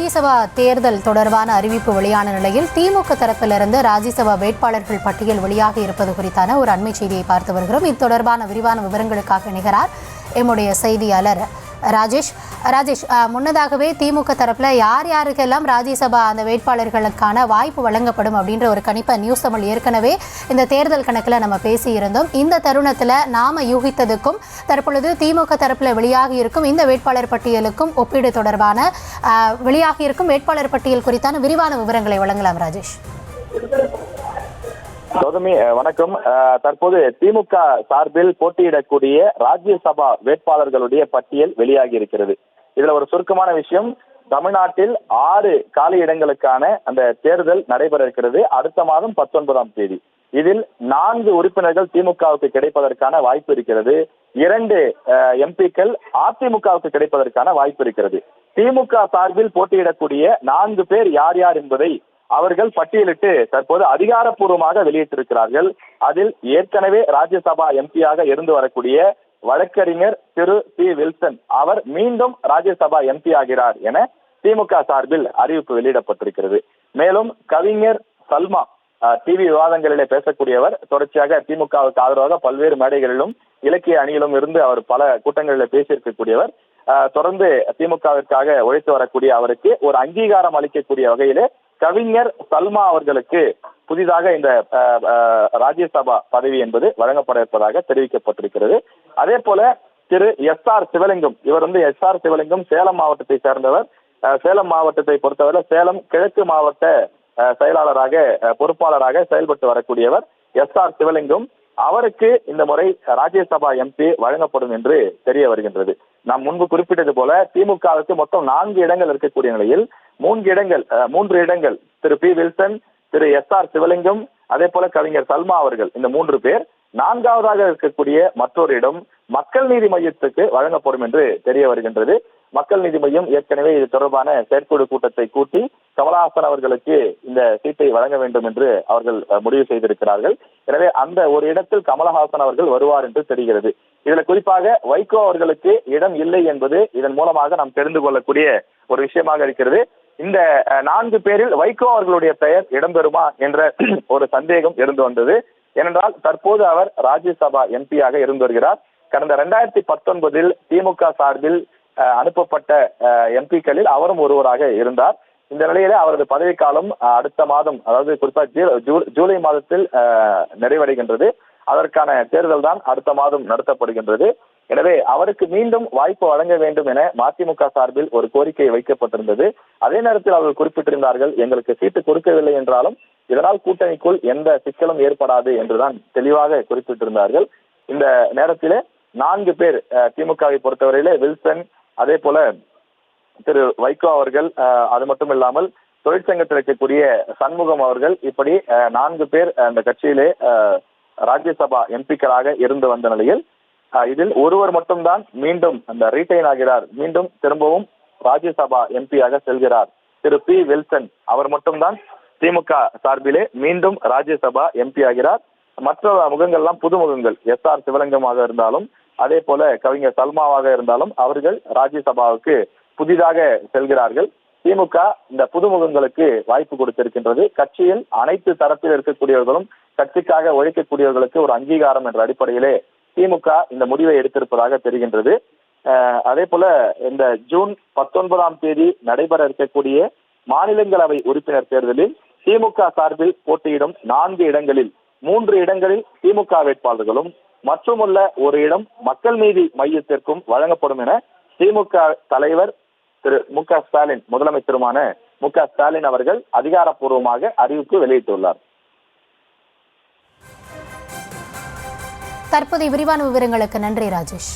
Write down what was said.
ராஜ்யசபா தேர்தல் தொடர்பான அறிவிப்பு வெளியான நிலையில் திமுக தரப்பிலிருந்து ராஜ்யசபா வேட்பாளர்கள் பட்டியல் வெளியாக இருப்பது குறித்தான ஒரு அண்மை செய்தியை பார்த்து வருகிறோம். இது தொடர்பான விரிவான விவரங்களுக்காக இணைகிறார் எம்முடைய செய்தியாளர் ராஜேஷ். முன்னதாகவே திமுக தரப்புல யார் யாருக்கெல்லாம் ராஜ்யசபா அந்த வேட்பாளர்களுக்கான வாய்ப்பு வழங்கப்படும் அப்படின்ற ஒரு கணிப்பை நியூஸ் தமிழ் ஏற்கனவே இந்த தேர்தல் கணக்கில் நம்ம பேசியிருந்தோம். இந்த தருணத்தில் நாம யூகித்ததுக்கும் தற்பொழுது திமுக தரப்புல வெளியாகி இருக்கும் இந்த வேட்பாளர் பட்டியலுக்கும் ஒப்பீடு தொடர்பான வெளியாகி இருக்கும் வேட்பாளர் பட்டியல் குறித்தான விரிவான விவரங்களை வழங்கலாம் ராஜேஷ். கௌதமி வணக்கம். தற்போது திமுக சார்பில் போட்டியிடக்கூடிய ராஜ்யசபா வேட்பாளர்களுடைய பட்டியல் வெளியாகி இருக்கிறது. இதுல ஒரு சுருக்கமான விஷயம், தமிழ்நாட்டில் 6 காலி இடங்களுக்கான அந்த தேர்தல் நடைபெற இருக்கிறது அடுத்த மாதம் 19ஆம் தேதி. இதில் 4 உறுப்பினர்கள் திமுகவுக்கு கிடைப்பதற்கான வாய்ப்பு இருக்கிறது. 2 எம்பிக்கள் அதிமுகவுக்கு கிடைப்பதற்கான வாய்ப்பு இருக்கிறது. திமுக சார்பில் போட்டியிடக்கூடிய 4 பேர் யார் யார் என்பதை அவர்கள் பட்டியலிட்டு தற்போது அதிகாரப்பூர்வமாக வெளியிட்டிருக்கிறார்கள். அதில் ஏற்கனவே ராஜ்யசபா எம்பியாக இருந்து வரக்கூடிய வழக்கறிஞர் திரு பி வில்சன் அவர் மீண்டும் ராஜ்யசபா எம்பி ஆகிறார் என திமுக சார்பில் அறிவிப்பு வெளியிடப்பட்டிருக்கிறது. மேலும் கவிஞர் சல்மா டிவி விவாதங்களிலே பேசக்கூடியவர், தொடர்ச்சியாக திமுகவுக்கு ஆதரவாக பல்வேறு மேடைகளிலும் இலக்கிய அணியிலும் இருந்து அவர் பல கூட்டங்களில் பேசியிருக்கக்கூடியவர். தொடர்ந்து திமுகவிற்காக உழைத்து வரக்கூடிய அவருக்கு ஒரு அங்கீகாரம் அளிக்கக்கூடிய வகையிலே கவிஞர் சல்மா அவர்களுக்கு புதிதாக இந்த ராஜ்யசபா பதவி என்பது வழங்கப்பட இருப்பதாக தெரிவிக்கப்பட்டிருக்கிறது. அதே போல திரு SR சிவலிங்கம், இவர் SR சிவலிங்கம் சேலம் மாவட்டத்தை சேர்ந்தவர். சேலம் மாவட்டத்தை பொறுத்தவரை சேலம் கிழக்கு மாவட்ட செயலாளராக பொறுப்பாளராக செயல்பட்டு வரக்கூடியவர் SR சிவலிங்கம். அவருக்கு இந்த முறை ராஜ்யசபா எம்பி வழங்கப்படும் என்று தெரிய வருகின்றது. நாம் முன்பு குறிப்பிட்டது போல திமுகவுக்கு மொத்தம் 4 இடங்கள் இருக்கக்கூடிய நிலையில் 3 இடங்கள் திரு பி வில்சன், திரு SR சிவலிங்கம், அதே போல கவிஞர் சல்மா அவர்கள், இந்த 3 பேர். 4வதாக இருக்கக்கூடிய மற்றொரு இடம் மக்கள் நீதி மையத்துக்கு வழங்கப்படும் என்று தெரிய வருகின்றது. மக்கள் நீதி மையம் ஏற்கனவே இது தொடர்பான செயற்குழு கூட்டத்தை கூட்டி கமலஹாசன் அவர்களுக்கு இந்த சீட்டை வழங்க வேண்டும் என்று அவர்கள் முடிவு செய்திருக்கிறார்கள். எனவே அந்த ஒரு இடத்தில் கமலஹாசன் அவர்கள் வருவார் என்று தெரிகிறது. இதுல குறிப்பாக வைகோ அவர்களுக்கு இடம் இல்லை என்பது இதன் மூலமாக நாம் தெரிந்து கொள்ளக்கூடிய ஒரு விஷயமாக இருக்கிறது. இந்த 4 பேரில் வைகோ அவர்களுடைய பெயர் இடம்பெறுமா என்ற ஒரு சந்தேகம் இருந்து வந்தது. ஏனென்றால் தற்போது அவர் ராஜ்யசபா எம்பியாக இருந்து வருகிறார். கடந்த 2019 திமுக சார்பில் அனுப்பப்பட்ட எம்பிக்களில் அவரும் ஒருவராக இருந்தார். இந்த நிலையிலே அவரது பதவிக்காலம் அடுத்த மாதம், அதாவது குறிப்பாக ஜூலை மாதத்தில் நிறைவடைகின்றது. அதற்கான தேர்தல் தான் அடுத்த மாதம் நடத்தப்படுகின்றது. எனவே அவருக்கு மீண்டும் வாய்ப்பு வழங்க வேண்டும் என மதிமுக சார்பில் ஒரு கோரிக்கை வைக்கப்பட்டிருந்தது. அதே நேரத்தில் அவர்கள் குறிப்பிட்டிருந்தார்கள், எங்களுக்கு சீட்டு கொடுக்கவில்லை என்றாலும் இதனால் கூட்டணிக்குள் எந்த சிக்கலும் ஏற்படாது என்றுதான் தெளிவாக குறிப்பிட்டிருந்தார்கள். இந்த நேரத்திலே 4 பேர் திமுகவை பொறுத்தவரையிலே வில்சன், அதே போல திரு வைகோ அவர்கள், அது மட்டும் இல்லாமல் தொழிற்சங்கத்தில் இருக்கக்கூடிய சண்முகம் அவர்கள், இப்படி 4 பேர் அந்த கட்சியிலே ராஜ்யசபா எம்பிக்களாக இருந்து வந்த நிலையில் இதில் ஒருவர் மட்டும்தான் மீண்டும் அந்த ரீட்டைன் ஆகிறார், மீண்டும் திரும்பவும் ராஜ்யசபா எம்பியாக செல்கிறார். திரு பி வில்சன் அவர் மட்டும்தான் திமுக சார்பிலே மீண்டும் ராஜ்யசபா எம்பி ஆகிறார். மற்ற முகங்கள்லாம் புதுமுகங்கள், SR சிவலிங்கமாக இருந்தாலும் அதே போல கவிஞர் சல்மாவாக இருந்தாலும் அவர்கள் ராஜ்யசபாவுக்கு புதிதாக செல்கிறார்கள். திமுக இந்த புதுமுகங்களுக்கு வாய்ப்பு கொடுத்திருக்கின்றது. கட்சியில் அனைத்து தரப்பில் இருக்கக்கூடியவர்களும் கட்சிக்காக உழைக்கக்கூடியவர்களுக்கு ஒரு அங்கீகாரம் என்ற அடிப்படையிலே திமுக இந்த முடிவை எடுத்திருப்பதாக தெரிகின்றது. அதே போல இந்த ஜூன் 19ஆம் தேதி நடைபெற இருக்கக்கூடிய மாநிலங்களவை உறுப்பினர் தேர்தலில் திமுக சார்பில் போட்டியிடும் 4 இடங்களில் 3 இடங்களில் திமுக வேட்பாளர்களும் மற்றுமுள்ள ஒரு இடம் மக்கள் நீதி மையத்திற்கும் வழங்கப்படும் என திமுக தலைவர் திரு மு.க. ஸ்டாலின், முதலமைச்சருமான மு.க. ஸ்டாலின் அவர்கள் அதிகாரப்பூர்வமாக அறிவிப்பு வெளியிட்டுள்ளார். தற்போதைய விரிவான விவரங்களுக்கு நன்றி ராஜேஷ்.